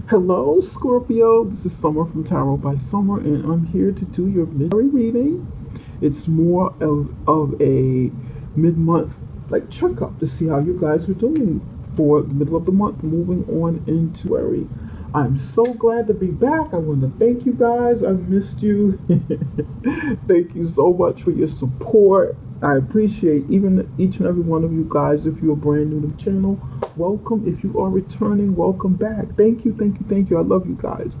Hello, Scorpio. This is Summer from Tarot by Summer, and I'm here to do your midday reading. It's more of a mid-month like checkup to see how you guys are doing for the middle of the month, moving on into February. I'm so glad to be back. I want to thank you guys. I've missed you. Thank you so much for your support. I appreciate even each and every one of you guys. If you're brand new to the channel, welcome. If you are returning, welcome back. Thank you, thank you, thank you. I love you guys.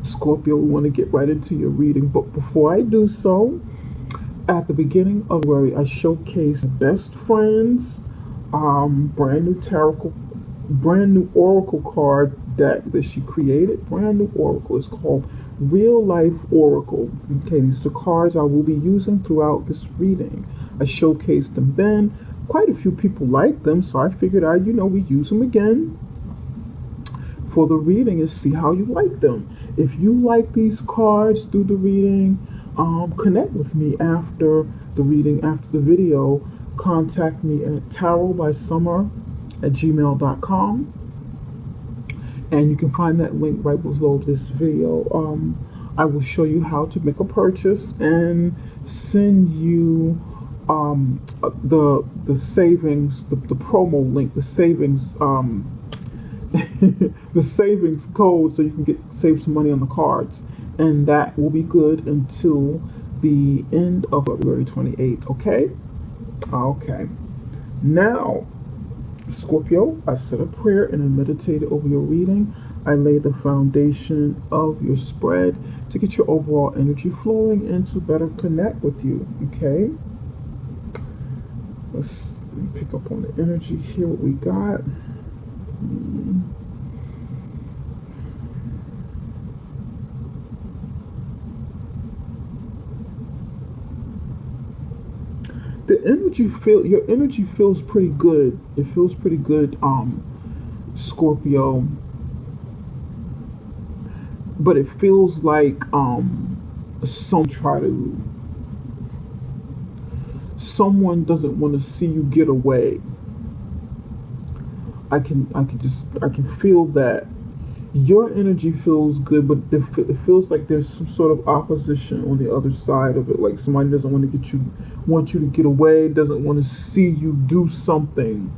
Scorpio, we want to get right into your reading. But before I do so, at the beginning of February, I showcased best friends, brand new oracle card deck that she created. Brand new oracle. It's called Real Life Oracle. Okay, these are the cards I will be using throughout this reading. I showcased them then. Quite a few people liked them, so I figured we use them again for the reading and see how you like them. If you like these cards through the reading, connect with me after the reading, after the video. Contact me at tarotbysummer@gmail.com, and you can find that link right below this video. I will show you how to make a purchase and send you the savings, the promo link, the savings the savings code, so you can save some money on the cards, and that will be good until the end of February 28th. Okay, now Scorpio, I said a prayer and I meditated over your reading. I laid the foundation of your spread to get your overall energy flowing and to better connect with you. Okay, let's pick up on the energy here. What we got. Your energy feels pretty good. It feels pretty good, Scorpio. But it feels like someone doesn't want to see you get away. I can feel that. Your energy feels good, but it feels like there's some sort of opposition on the other side of it. Like somebody doesn't want you to get away, doesn't want to see you do something.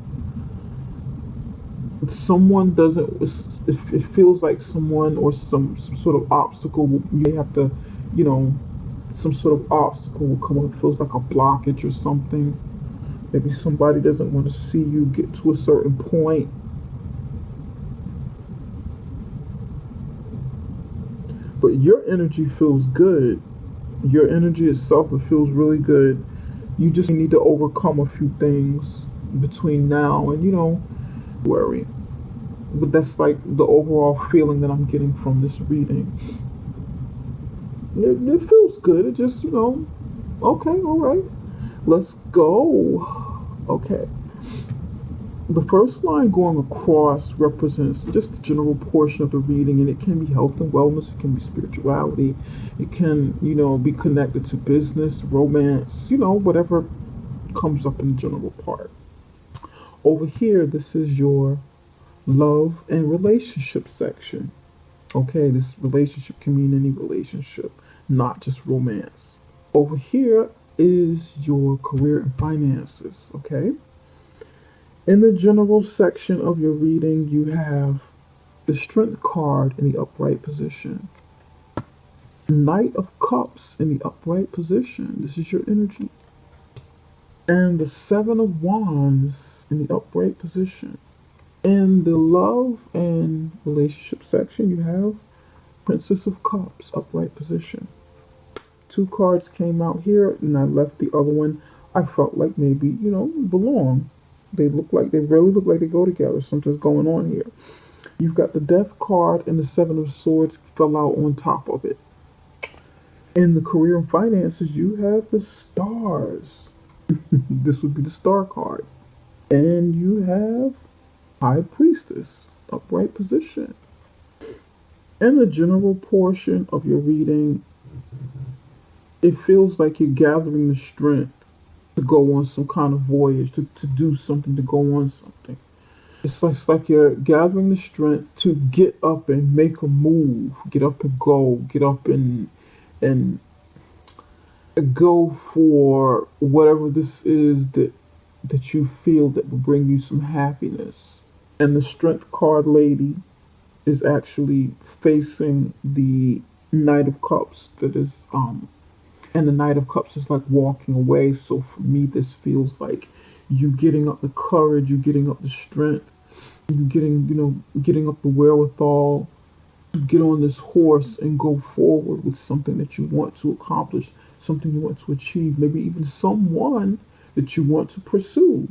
Someone doesn't. It feels like someone or some sort of obstacle. You may have to, some sort of obstacle will come up. It feels like a blockage or something. Maybe somebody doesn't want to see you get to a certain point. But your energy feels good. Your energy itself, it feels really good. You just need to overcome a few things between now and, worry. But that's like the overall feeling that I'm getting from this reading. It feels good. It just, okay, all right. Let's go. Okay. The first line going across represents just the general portion of the reading, and it can be health and wellness, it can be spirituality, it can, be connected to business, romance, whatever comes up in the general part. Over here, this is your love and relationship section. Okay, this relationship can mean any relationship, not just romance. Over here is your career and finances, okay? In the general section of your reading, you have the Strength card in the upright position. Knight of Cups in the upright position. This is your energy. And the Seven of Wands in the upright position. In the love and relationship section, you have Princess of Cups, upright position. Two cards came out here, and I left the other one. I felt like maybe, belong. They really look like they go together. Something's going on here. You've got the Death card and the Seven of Swords fell out on top of it. In the career and finances, you have the Stars. This would be the Star card. And you have High Priestess, upright position. In the general portion of your reading, it feels like you're gathering the strength to go on some kind of voyage, to do something, to go on something. It's like you're gathering the strength to get up and make a move, get up and go, get up and go for whatever this is that you feel that will bring you some happiness. And the strength card lady is actually facing the Knight of Cups that is and the Knight of Cups is like walking away. So for me this feels like you getting up the courage, you getting up the strength, you getting up the wherewithal to get on this horse and go forward with something that you want to accomplish, something you want to achieve, maybe even someone that you want to pursue.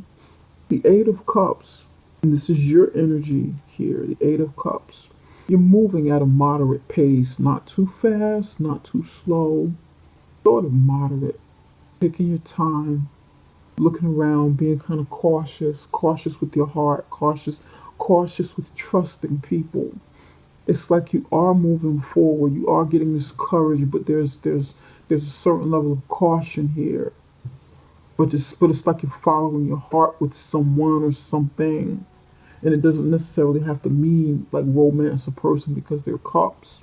The Eight of Cups, and this is your energy here, the Eight of Cups. You're moving at a moderate pace, not too fast, not too slow, sort of moderate, taking your time, looking around, being kind of cautious, cautious with your heart, cautious with trusting people. It's like you are moving forward, you are getting this courage, but there's a certain level of caution here. But it's like you're following your heart with someone or something. And it doesn't necessarily have to mean like romance a person because they're cups.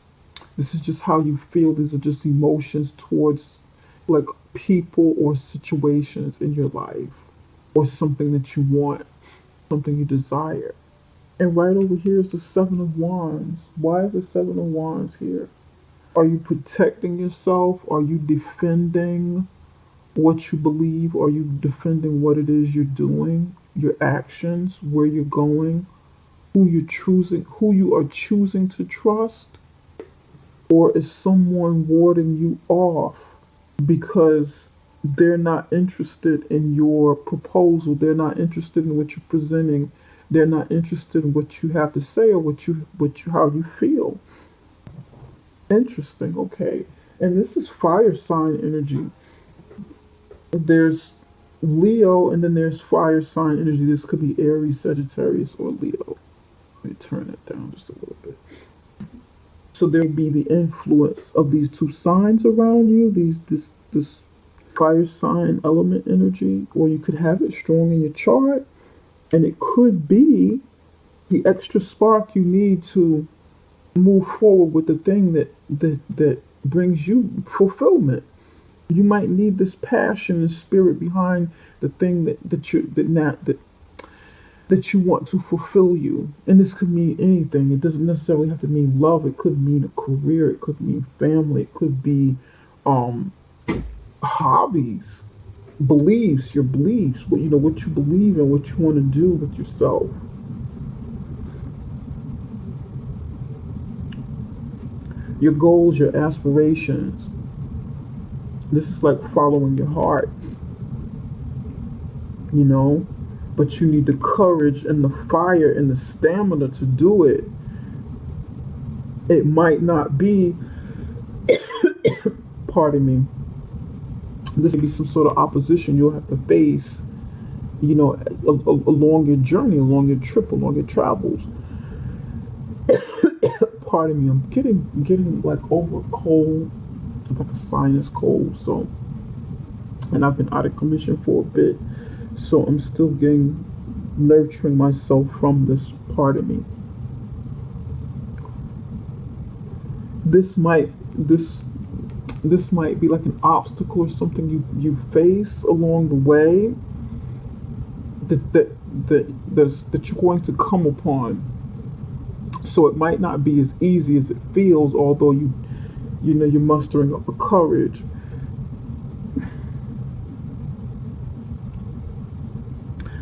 This is just how you feel. These are just emotions towards like people or situations in your life or something that you want, something you desire. And right over here is the Seven of Wands. Why is the Seven of Wands here? Are you protecting yourself? Are you defending what you believe? Are you defending what it is you're doing? Your actions, where you're going, who you are choosing to trust? Or is someone warding you off because they're not interested in your proposal, they're not interested in what you're presenting, they're not interested in what you have to say or how you feel. Interesting, okay. And this is fire sign energy. There's Leo and then there's fire sign energy. This could be Aries, Sagittarius, or Leo. Let me turn that down just a little bit. So there would be the influence of these two signs around you, this fire sign element energy, or you could have it strong in your chart, and it could be the extra spark you need to move forward with the thing that brings you fulfillment. You might need this passion and spirit behind the thing that you want to fulfill you. And this could mean anything. It doesn't necessarily have to mean love. It could mean a career. It could mean family. It could be um, hobbies, beliefs, your beliefs, what you believe in, what you want to do with yourself. Your goals, your aspirations. This is like following your heart, you know, but you need the courage and the fire and the stamina to do it. It might not be, pardon me, this may be some sort of opposition you'll have to face, along your journey, along your trip, along your travels. Pardon me, I'm getting like over a cold, like a sinus cold, so, and I've been out of commission for a bit, so I'm still nurturing myself from this part of me. This might this this might be like an obstacle or something you face along the way that you're going to come upon. So it might not be as easy as it feels, although you're mustering up the courage.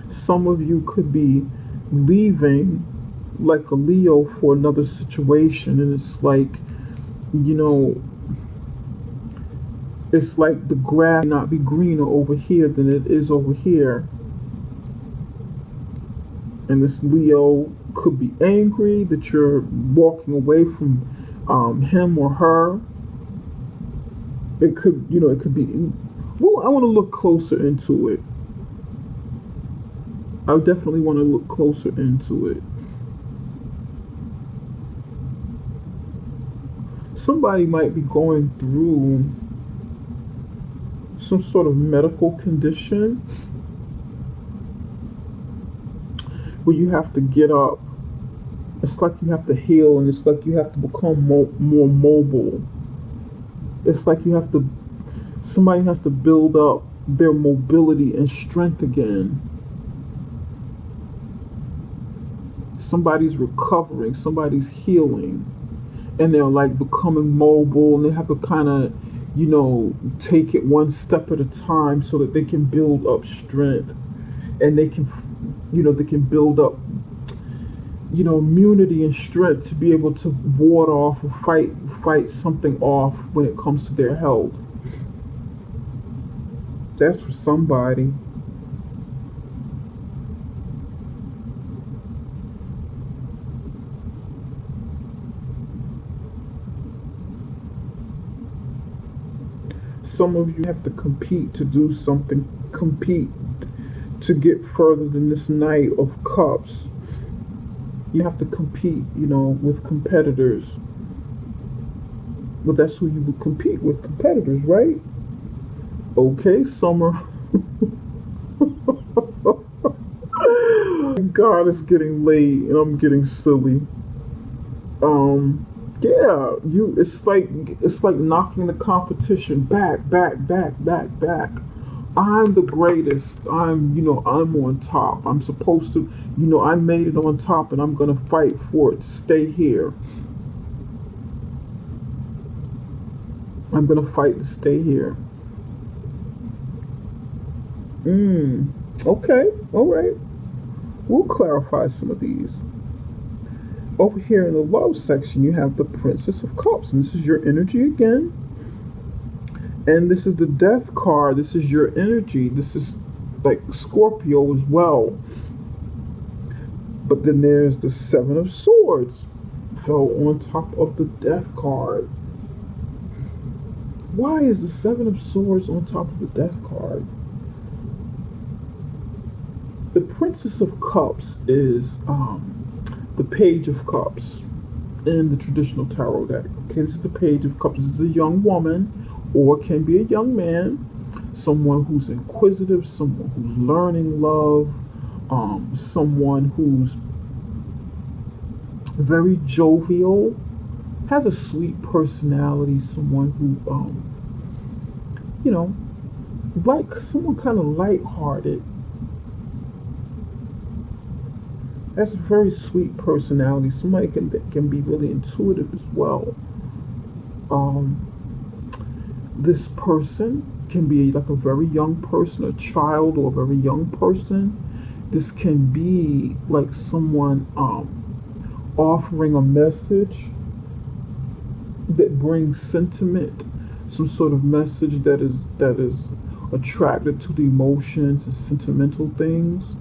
Some of you could be leaving like a Leo for another situation, and you know, it's like the grass may not be greener over here than it is over here. And this Leo could be angry that you're walking away from him or her. It could be. Well, I want to look closer into it. I definitely want to look closer into it. Somebody might be going through some sort of medical condition. where you have to get up. It's like you have to heal, and it's like you have to become more mobile. It's like you have to, somebody has to build up their mobility and strength again. Somebody's recovering, somebody's healing, and they're like becoming mobile, and they have to kind of, take it one step at a time so that they can build up strength, and they can build up, immunity and strength to be able to ward off or fight something off when it comes to their health. That's for somebody. Some of you have to compete to do something, compete to get further than this Knight of Cups. You have to compete, with competitors. Well, that's who you would compete with, competitors, right? Okay, Summer. God, it's getting late and I'm getting silly. Yeah, it's like knocking the competition back. I'm the greatest. I'm on top. I'm supposed to, I made it on top and I'm gonna fight for it to stay here. I'm gonna fight to stay here. Okay, alright. We'll clarify some of these. Over here in the love section, you have the Princess of Cups, and this is your energy again. And this is the Death card. This is your energy. This is like Scorpio as well. But then there's the Seven of Swords. Fell on top of the Death card. Why is the Seven of Swords on top of the Death card? The Princess of Cups is the Page of Cups in the traditional tarot deck. Okay, this is the Page of Cups. This is a young woman, or it can be a young man, someone who's inquisitive, someone who's learning love, someone who's very jovial, has a sweet personality, someone who, like someone kind of lighthearted. That's a very sweet personality. Somebody that can be really intuitive as well. This person can be like a very young person, a child, or a very young person. This can be like someone offering a message that brings sentiment, some sort of message that is attracted to the emotions and sentimental things.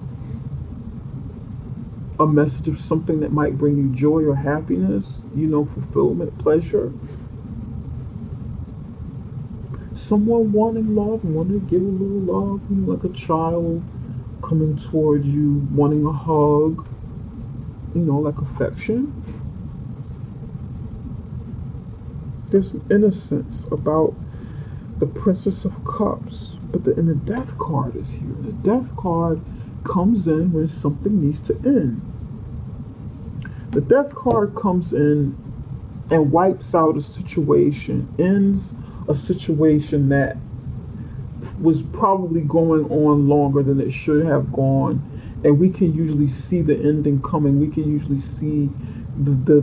A message of something that might bring you joy or happiness, fulfillment, pleasure. Someone wanting love, wanting to give a little love, like a child coming towards you, wanting a hug, like affection. There's an innocence about the Princess of Cups, but and the Death card is here. The Death card comes in when something needs to end. The Death card comes in and wipes out a situation, ends a situation that was probably going on longer than it should have gone, and we can usually see the ending coming. We can usually see the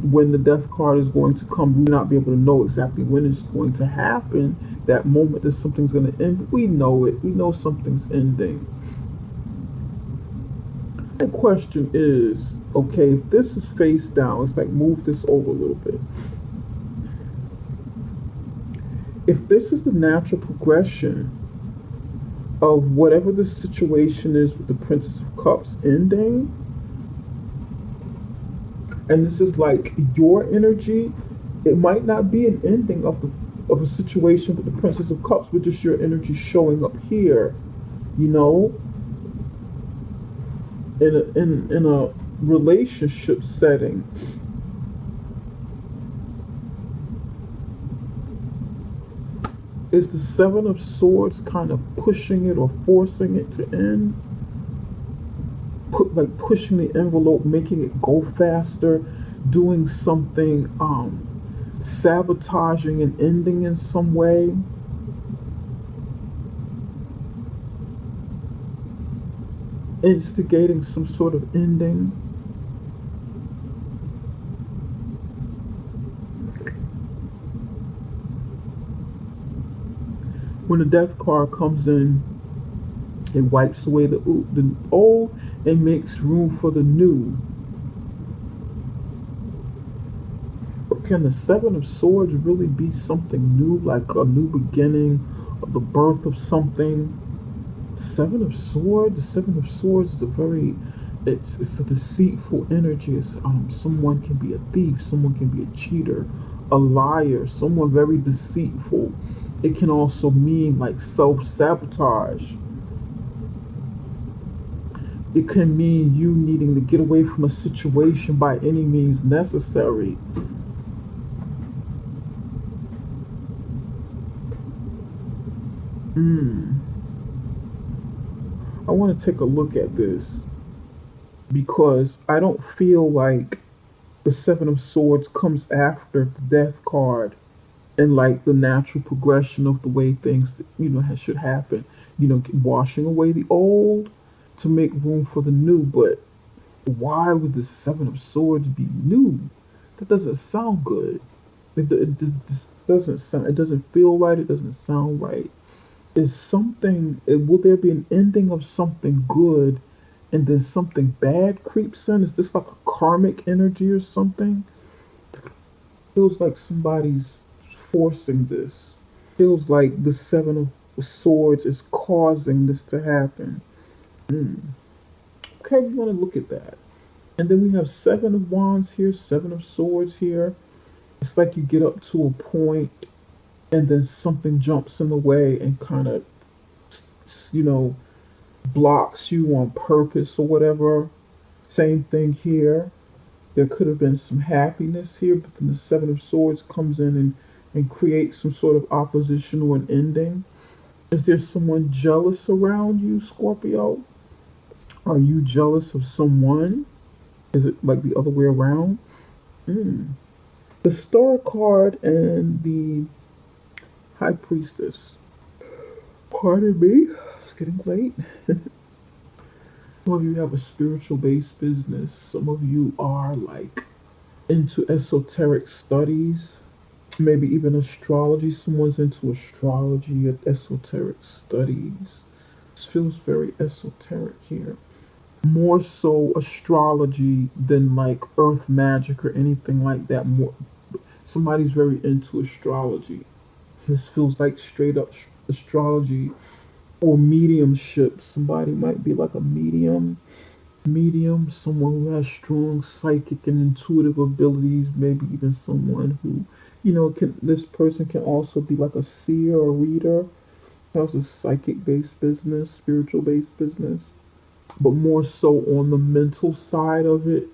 when the Death card is going to come. We may not be able to know exactly when it's going to happen, that moment that something's going to end, but we know it. We know something's ending. The question is, okay, if this is face down, let's like move this over a little bit. If this is the natural progression of whatever the situation is with the Princess of Cups ending, and this is like your energy, it might not be an ending of a situation with the Princess of Cups, but just your energy showing up here, in a relationship setting. Is the Seven of Swords kind of pushing it or forcing it to end? pushing the envelope, making it go faster, doing something, sabotaging and ending in some way. Instigating some sort of ending. When the death card comes in, it wipes away the old and makes room for the new. But can the Seven of Swords really be something new, like a new beginning, or the birth of something? Seven of Swords. The Seven of Swords is a very, it's a deceitful energy. It's, someone can be a thief, someone can be a cheater, a liar, someone very deceitful. It can also mean like self-sabotage. It can mean you needing to get away from a situation by any means necessary. I want to take a look at this because I don't feel like the Seven of Swords comes after the Death card and like the natural progression of the way things should happen. Washing away the old to make room for the new. But why would the Seven of Swords be new? That doesn't sound good. It just doesn't sound. It doesn't feel right. It doesn't sound right. Is something? Will there be an ending of something good, and then something bad creeps in? Is this like a karmic energy or something? Feels like somebody's forcing this. Feels like the Seven of Swords is causing this to happen. Okay, we want to look at that. And then we have Seven of Wands here, Seven of Swords here. It's like you get up to a point and then something jumps in the way and kind of, you know, blocks you on purpose or whatever. Same thing here. There could have been some happiness here, but then the Seven of Swords comes in and creates some sort of opposition or an ending. Is there someone jealous around you, Scorpio? Are you jealous of someone? Is it like the other way around? Mm. The Star card and the High Priestess. Pardon me, it's getting late. Some of you have a spiritual based business. Some of you are like into esoteric studies, maybe even astrology. Someone's into astrology and esoteric studies. This feels very esoteric here. More so astrology than like earth magic or anything like that. More somebody's very into astrology. This feels like straight up astrology or mediumship. Somebody might be like a medium, someone who has strong psychic and intuitive abilities, maybe even someone who, this person can also be like a seer or reader. Has a psychic based business, spiritual based business, but more so on the mental side of it,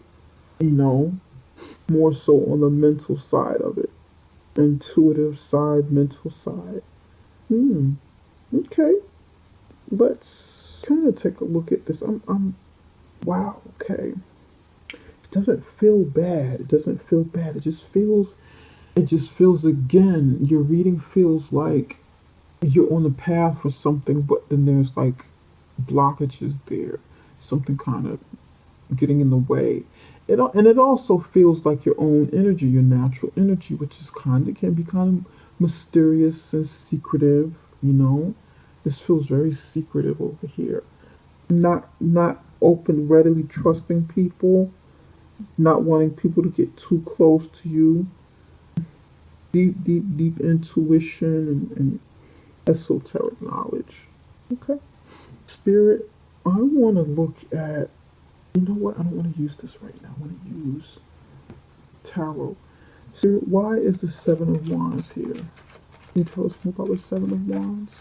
you know, more so on the mental side of it. Intuitive side, mental side. Okay. Let's kind of take a look at this. Wow, okay. It doesn't feel bad. It doesn't feel bad. It just feels again, your reading feels like you're on the path for something, but then there's like blockages there. Something kind of getting in the way. And it also feels like your own energy, your natural energy, which is can be kind of mysterious and secretive. This feels very secretive over here. Not open, readily trusting people, not wanting people to get too close to you. Deep intuition and esoteric knowledge. Okay. Spirit, I want to look at, you know what? I don't want to use this right now. I want to use tarot. Spirit, why is the Seven of Wands here? Can you tell us more about the Seven of Wands?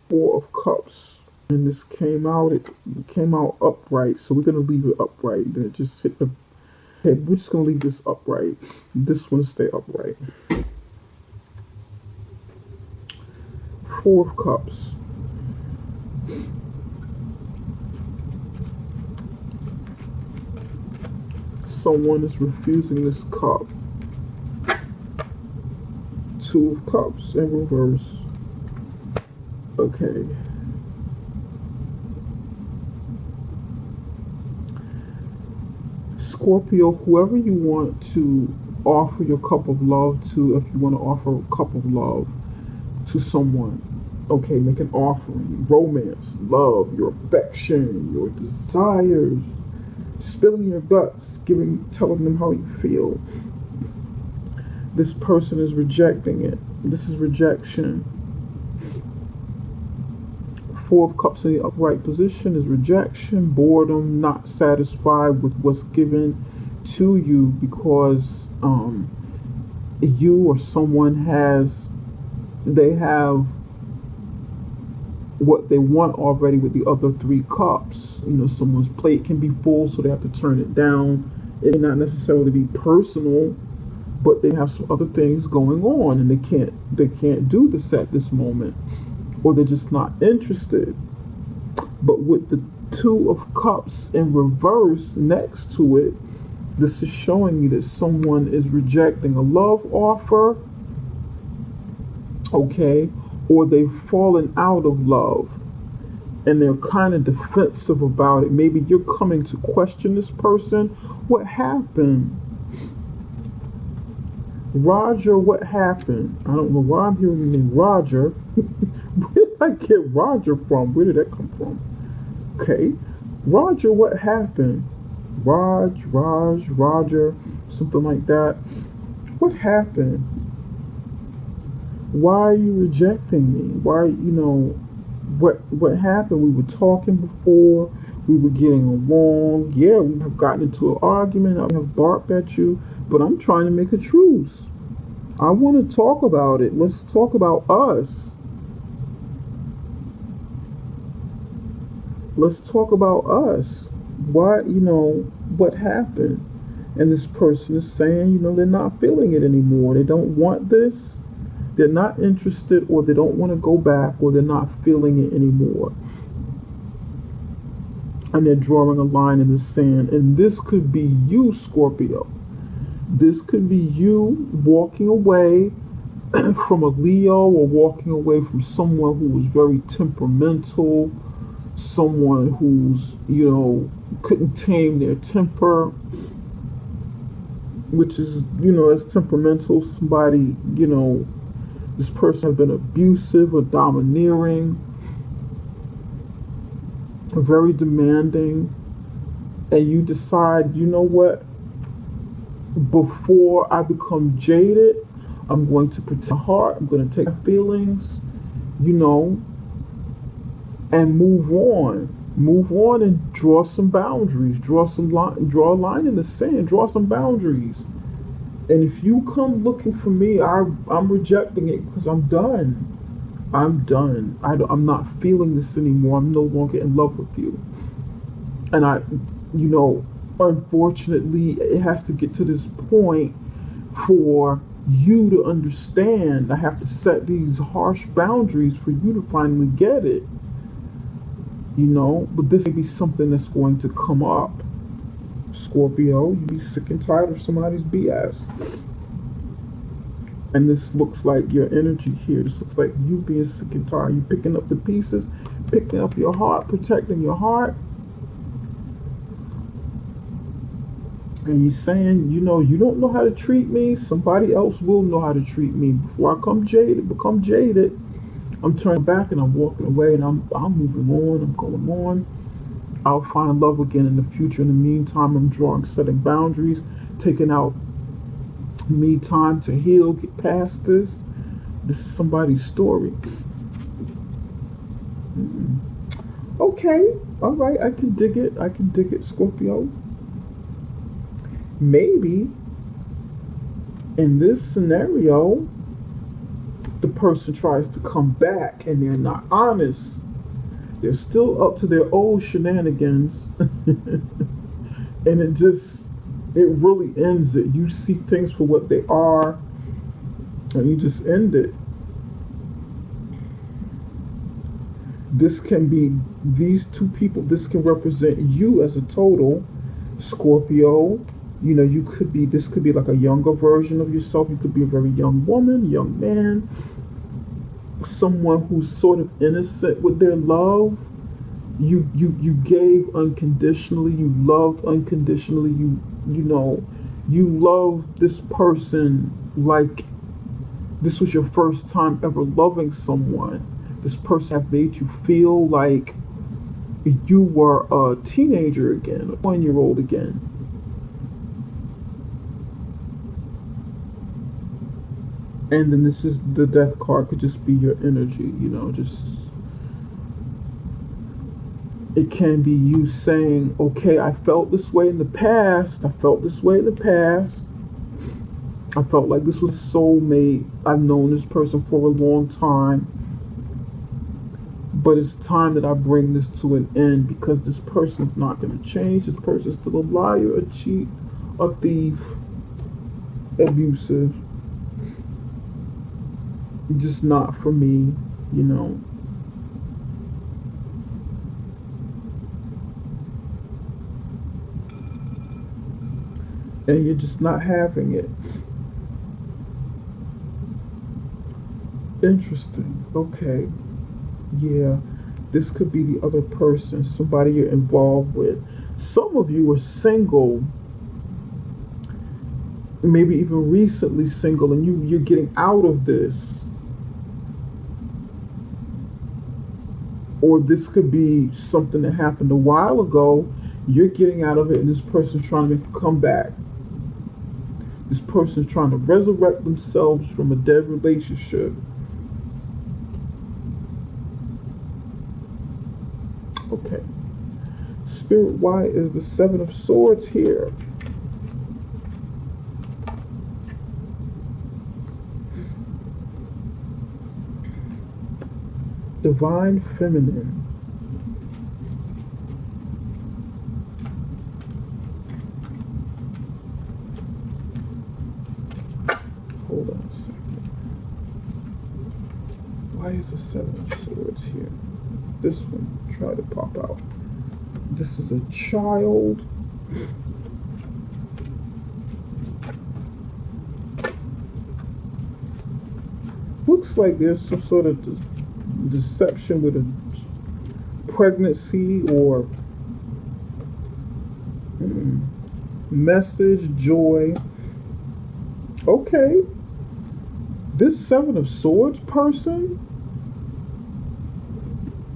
Four of Cups. And this it came out upright, so we're going to leave it upright. Then it just hit the, okay, we're just going to leave this upright. This one stay upright. Four of Cups. someone is refusing this cup. Two of Cups in reverse. Okay. Scorpio, whoever you want to offer your cup of love to, if you want to offer a cup of love to someone, okay, make an offering. Romance, love, your affection, your desires, spilling your guts, telling them how you feel. This person is rejecting it. This is rejection. Four of Cups in the upright position is rejection, boredom, not satisfied with what's given to you because you or someone they have what they want already with the other three cups. You know, someone's plate can be full, so they have to turn it down. It may not necessarily be personal, but they have some other things going on, and they can't do this at this moment, or they're just not interested. But with the Two of Cups in reverse next to it, this is showing me that someone is rejecting a love offer, okay, or they've fallen out of love and they're kind of defensive about it. Maybe you're coming to question this person. What happened? Roger, what happened? I don't know why I'm hearing the name Roger. Where did I get Roger from? Where did that come from? Okay. Roger, what happened? Roger, something like that. What happened? Why are you rejecting me? What happened? We were talking before. We were getting along. Yeah, we have gotten into an argument. I have barked at you, but I'm trying to make a truce. I want to talk about it. Let's talk about us. Let's talk about us. Why, what happened? And this person is saying, they're not feeling it anymore. They don't want this. They're not interested, or they don't want to go back, or they're not feeling it anymore. And they're drawing a line in the sand. And this could be you, Scorpio. This could be you walking away from a Leo, or walking away from someone who was very temperamental, someone who's, couldn't tame their temper, which is, as temperamental. Somebody, this person has been abusive or domineering, very demanding, and you decide, what? Before I become jaded, I'm going to protect my heart. I'm going to take my feelings, and move on. Move on and draw some boundaries. Draw a line in the sand. Draw some boundaries. And if you come looking for me, I'm rejecting it because I'm done. I'm done. I'm not feeling this anymore. I'm no longer in love with you. And unfortunately, it has to get to this point for you to understand. I have to set these harsh boundaries for you to finally get it. But this may be something that's going to come up. Scorpio, you be sick and tired of somebody's BS. And this looks like your energy here. This looks like you being sick and tired. You picking up the pieces, picking up your heart, protecting your heart. And you're saying, you don't know how to treat me. Somebody else will know how to treat me. Before I become jaded, I'm turning back and I'm walking away, and I'm moving on. I'm going on. I'll find love again in the future. In the meantime, I'm setting boundaries, taking out me time to heal, get past this. This is somebody's story. Okay, all right, I can dig it, Scorpio. Maybe in this scenario, the person tries to come back and they're not honest. They're still up to their old shenanigans. And it really ends it. You see things for what they are, and you just end it. This can be these two people. This can represent you as a total, Scorpio, You know, you could be, this could be like a younger version of yourself. You could be a very young woman, young man, someone who's sort of innocent with their love. You gave unconditionally, you loved unconditionally, you know, you love this person like this was your first time ever loving someone. This person have made you feel like you were a teenager again, a 1 year old again. And then this is the death card, could just be your energy, you know, just it can be you saying, okay, I felt this way in the past, I felt this way in the past, I felt like this was soulmate, I've known this person for a long time, but it's time that I bring this to an end because this person's not going to change. This person's still a liar, a cheat, a thief, abusive, just not for me, you know. And you're just not having it. Interesting. Okay. Yeah. This could be the other person, somebody you're involved with. Some of you are single, maybe even recently single, and you're getting out of this. Or this could be something that happened a while ago. You're getting out of it, and this person's trying to make a comeback. This person's trying to resurrect themselves from a dead relationship. Okay. Spirit, why is the Seven of Swords here? Divine Feminine. Hold on a second. Why is the Seven of Swords here? This one tried to pop out. This is a child. Looks like there's some sort of deception with a pregnancy or message, joy. Okay. This Seven of Swords person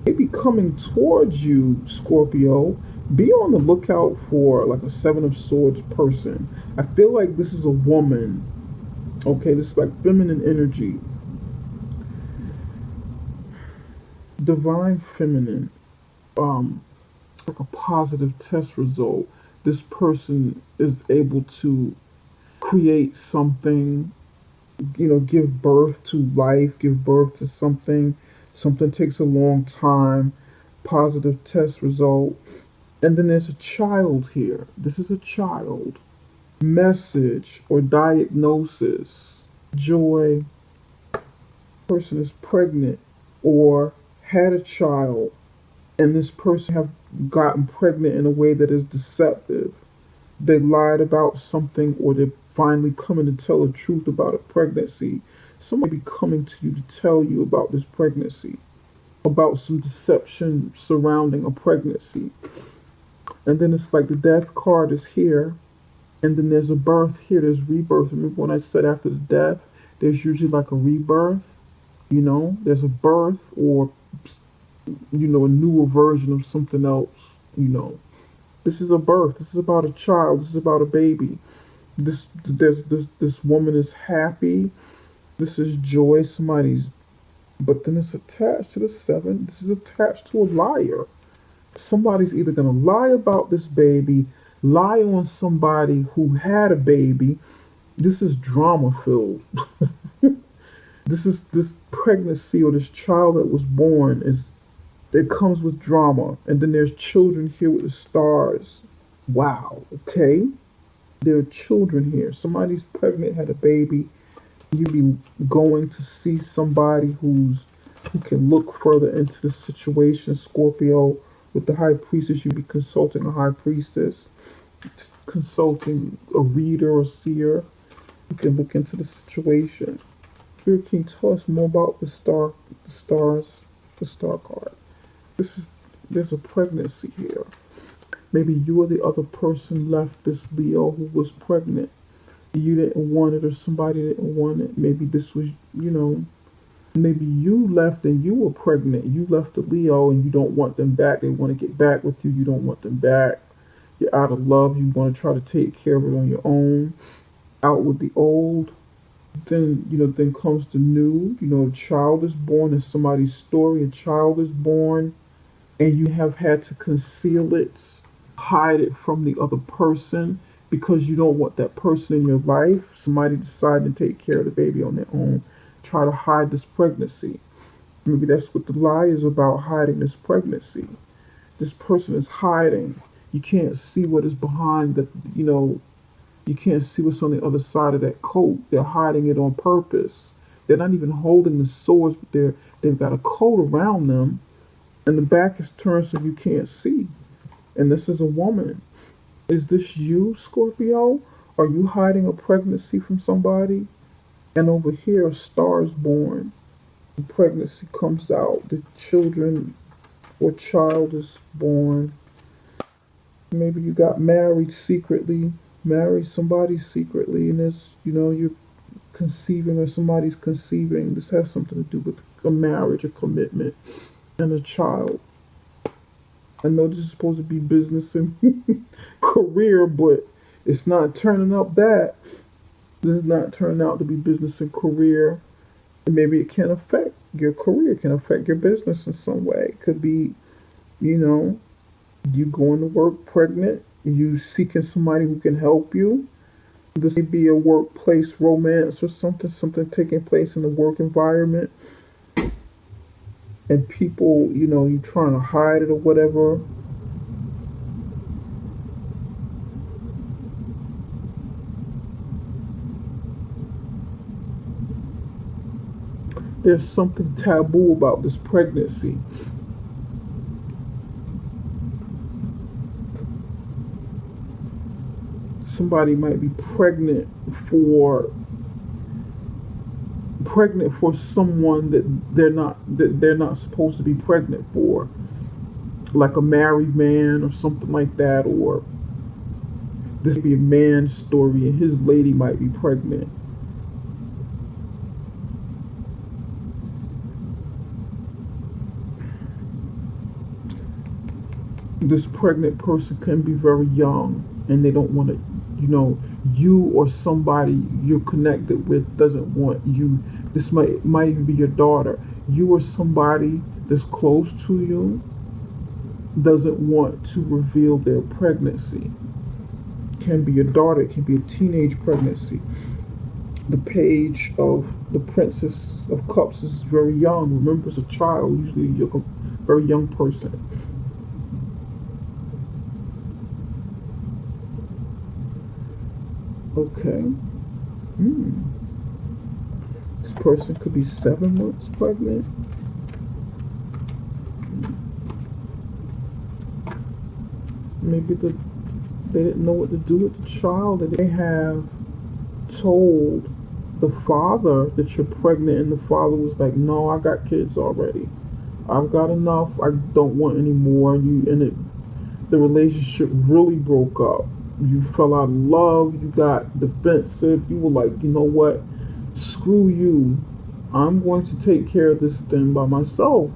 may be coming towards you, Scorpio. Be on the lookout for like a Seven of Swords person. I feel like this is a woman. Okay, this is like feminine energy. Divine Feminine. Like a positive test result. This person is able to create something, you know, give birth to life, give birth to something. Something takes a long time. Positive test result. And then there's a child here. This is a child. Message or diagnosis. Joy. Person is pregnant or had a child, and this person have gotten pregnant in a way that is deceptive. They lied about something, or they're finally coming to tell the truth about a pregnancy. Somebody be coming to you to tell you about this pregnancy, about some deception surrounding a pregnancy. And then it's like the death card is here, and then there's a birth here, there's rebirth. Remember when I said after the death, there's usually like a rebirth? You know, there's a birth or, you know, a newer version of something else, you know. This is a birth. This is about a child. This is about a baby. This woman is happy. This is joy. Somebody's, but then it's attached to the seven. This is attached to a liar. Somebody's either gonna lie about this baby, lie on somebody who had a baby. This is drama filled. This pregnancy or this child that was born is, it comes with drama. And then there's children here with the stars. Wow, okay. There are children here. Somebody's pregnant, had a baby. You be going to see somebody who can look further into the situation. Scorpio, with the high priestess, you be consulting a high priestess. consulting a reader or seer who can look into the situation. Spirit, can you tell us more about the star card? This is there's a pregnancy here. Maybe you or the other person left this Leo who was pregnant. You didn't want it, or somebody didn't want it. Maybe this was, maybe you left and you were pregnant. You left the Leo and you don't want them back. They want to get back with you. You don't want them back. You're out of love. You want to try to take care of it on your own. Out with the old. Then comes the new. A child is born in somebody's story. A child is born, and you have had to conceal it, hide it from the other person because you don't want that person in your life. Somebody decided to take care of the baby on their own. Try to hide this pregnancy. Maybe that's what the lie is about, hiding this pregnancy. This person is hiding. You can't see what is behind you can't see what's on the other side of that coat. They're hiding it on purpose. They're not even holding the swords, but they've got a coat around them, and the back is turned so you can't see. And this is a woman. Is this you, Scorpio? Are you hiding a pregnancy from somebody? And over here, a star is born. The pregnancy comes out. The children or child is born. Maybe you got married secretly, married somebody secretly, and you're conceiving or somebody's conceiving. This has something to do with a marriage, a commitment, and a child. I know this is supposed to be business and career, but it's not turning up that. This is not turning out to be business and career. And maybe it can affect your career, can affect your business in some way. It could be, you going to work pregnant, you seeking somebody who can help you. This may be a workplace romance or something taking place in the work environment. And people, you trying to hide it or whatever. There's something taboo about this pregnancy. Somebody might be pregnant for someone that they're not supposed to be pregnant for, like a married man or something like that. Or this could be a man's story and his lady might be pregnant. This pregnant person can be very young and they don't want to, you or somebody you're connected with doesn't want you. This might even be your daughter. You or somebody that's close to you doesn't want to reveal their pregnancy. It can be your daughter, it can be a teenage pregnancy. The page of the Princess of Cups is very young. Remember, it's a child, usually you're a very young person. Okay. This person could be 7 months pregnant. Maybe they didn't know what to do with the child, and they have told the father that you're pregnant, and the father was like, "No, I got kids already. I've got enough. I don't want any more." The relationship really broke up. You fell out of love. You got defensive. You were like, "You know what? Screw you. I'm going to take care of this thing by myself.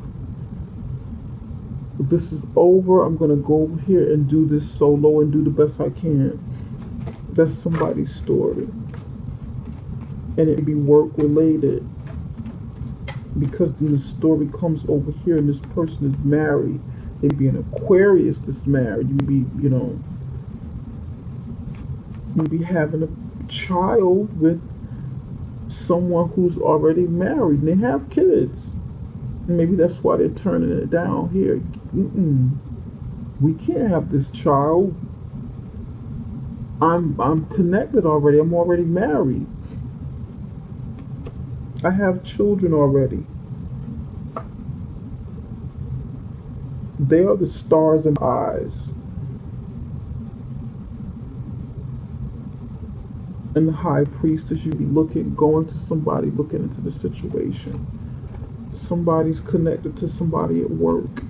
If this is over, I'm going to go over here and do this solo and do the best I can." That's somebody's story. And it be work related. Because then the story comes over here and this person is married. They be an Aquarius that's married. You be, maybe having a child with someone who's already married and they have kids. Maybe that's why they're turning it down here. We can't have this child. I'm connected already. I'm already married. I have children already. They are the stars in my eyes. And the high priestess, you be going to somebody, looking into the situation. Somebody's connected to somebody at work,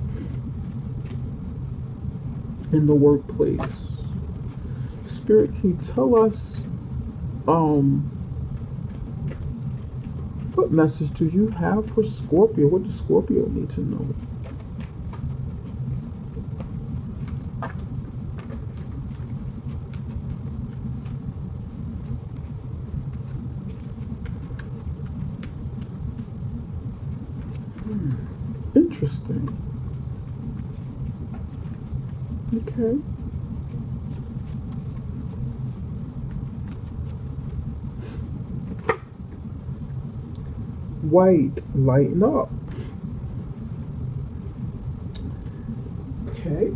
in the workplace. Spirit, can you tell us, what message do you have for Scorpio? What does Scorpio need to know? Interesting. Okay. White, lighten up. Okay.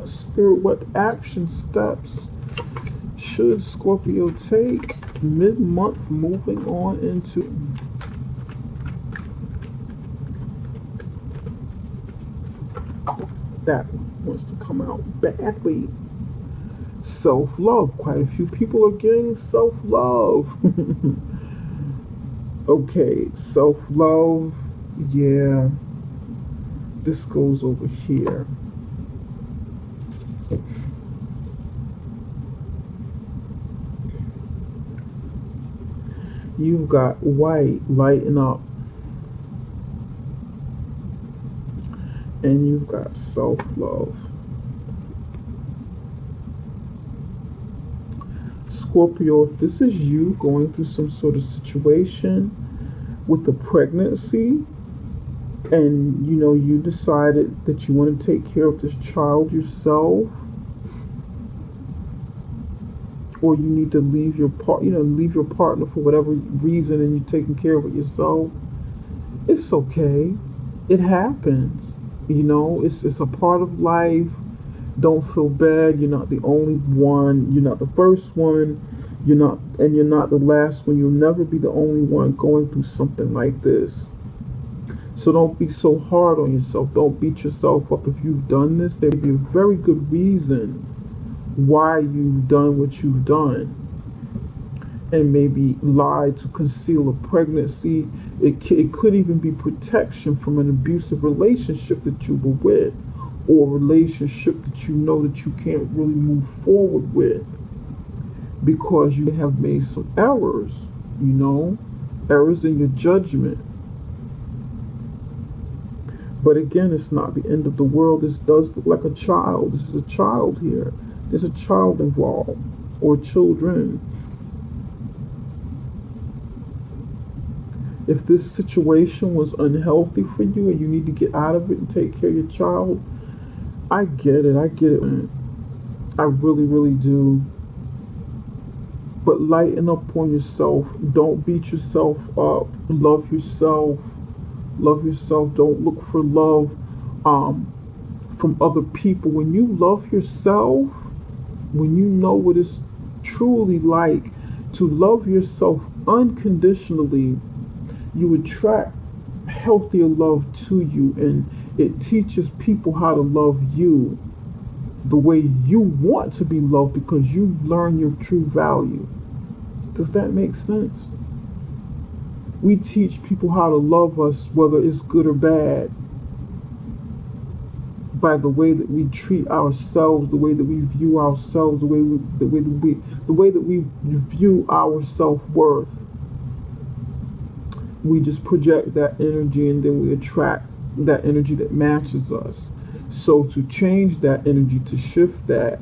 Spirit, what action steps should Scorpio take mid-month moving on into... That one wants to come out badly. Self-love. Quite a few people are getting self-love. Okay, self-love. Yeah. This goes over here. You've got white, lighten up. And you've got self-love. Scorpio, if this is you going through some sort of situation with a pregnancy, and you decided that you want to take care of this child yourself, or you need to leave your partner for whatever reason, and you're taking care of it yourself, it's okay. It happens. It's a part of life. Don't feel bad. You're not the only one. You're not the first one. You're not the last one. You'll never be the only one going through something like this. So don't be so hard on yourself. Don't beat yourself up if you've done this. There may be a very good reason why you've done what you've done. And maybe lied to conceal a pregnancy. It could even be protection from an abusive relationship that you were with, or a relationship that you know that you can't really move forward with because you have made some errors, errors in your judgment. But again, it's not the end of the world. This does look like a child. This is a child here. There's a child involved, or children. If this situation was unhealthy for you and you need to get out of it and take care of your child, I get it, man. I really, really do. But lighten up on yourself. Don't beat yourself up. Love yourself. Love yourself. Don't look for love from other people. When you love yourself, when you know what it's truly like to love yourself unconditionally, you attract healthier love to you, and it teaches people how to love you the way you want to be loved because you learn your true value. Does that make sense? We teach people how to love us, whether it's good or bad, by the way that we treat ourselves, the way that we view ourselves, the way that we view our self-worth. We just project that energy, and then we attract that energy that matches us. So to change that energy, to shift that,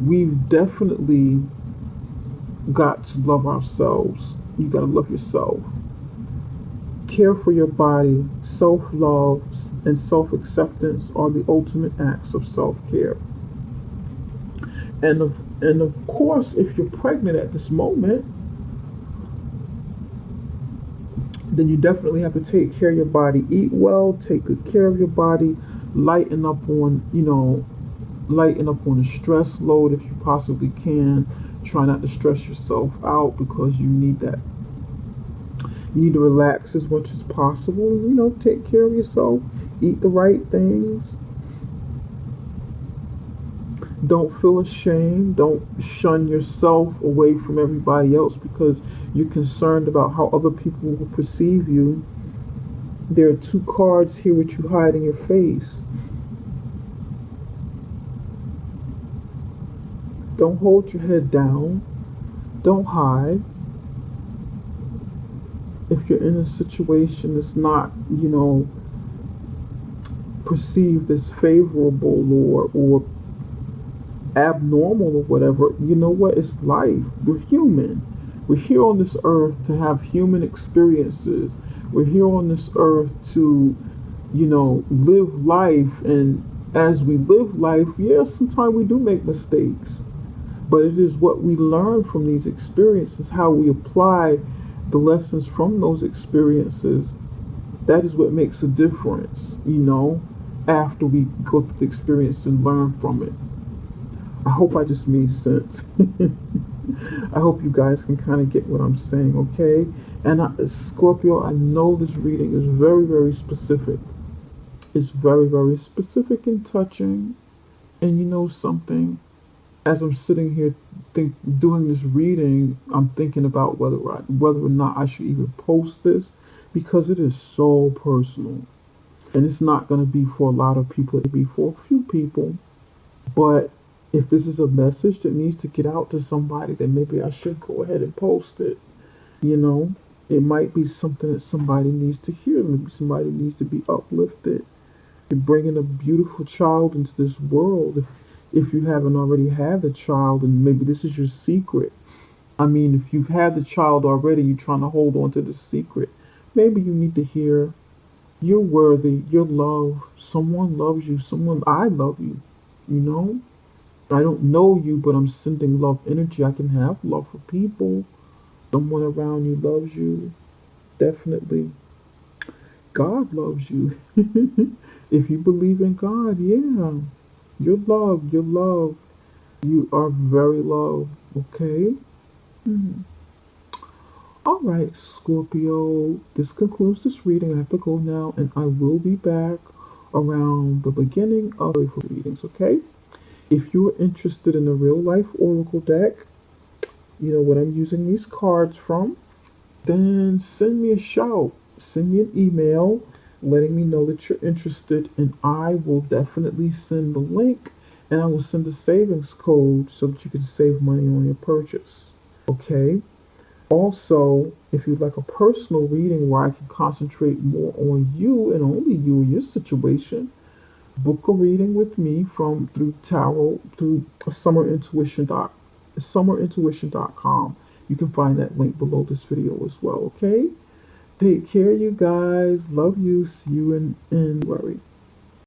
we've definitely got to love ourselves. You got to love yourself. Care for your body. Self-love and self-acceptance are the ultimate acts of self-care. And of course, if you're pregnant at this moment, then you definitely have to take care of your body. Eat well, take good care of your body, lighten up on the stress load if you possibly can. Try not to stress yourself out because you need that. You need to relax as much as possible. Take care of yourself. Eat the right things. Don't feel ashamed. Don't shun yourself away from everybody else because you're concerned about how other people will perceive you. There are two cards here with you hiding your face. Don't hold your head down. Don't hide. If you're in a situation that's not, perceived as favorable or abnormal or whatever, you know what? It's life. We're human. We're here on this earth to have human experiences. We're here on this earth to, live life. And as we live life, yes, sometimes we do make mistakes. But it is what we learn from these experiences, how we apply the lessons from those experiences. That is what makes a difference, after we go through the experience and learn from it. I hope I just made sense. I hope you guys can kind of get what I'm saying, okay? And Scorpio, I know this reading is very, very specific. It's very, very specific and touching. And you know something? As I'm sitting here doing this reading, I'm thinking about whether or not I should even post this because it is so personal. And it's not going to be for a lot of people. It'll be for a few people. But if this is a message that needs to get out to somebody, then maybe I should go ahead and post it. It might be something that somebody needs to hear. Maybe somebody needs to be uplifted. You're bringing a beautiful child into this world. If you haven't already had a child, and maybe this is your secret. I mean, if you've had the child already, you're trying to hold on to the secret. Maybe you need to hear you're worthy, you're loved, someone loves you, I love you, I don't know you, but I'm sending love energy. I can have love for people. Someone around you loves you. Definitely. God loves you. If you believe in God, yeah. You're loved. You're loved. You are very loved. Okay? Mhm. All right, Scorpio. This concludes this reading. I have to go now, and I will be back around the beginning of the readings, okay? If you're interested in the real life oracle deck, what I'm using these cards from, then send me a shout. Send me an email letting me know that you're interested, and I will definitely send the link and I will send a savings code so that you can save money on your purchase. Okay? Also, if you'd like a personal reading where I can concentrate more on you and only you and your situation, book a reading with me through tarot through summerintuition.com. You can find that link below this video as well, okay? Take care, you guys. Love you. See you in February.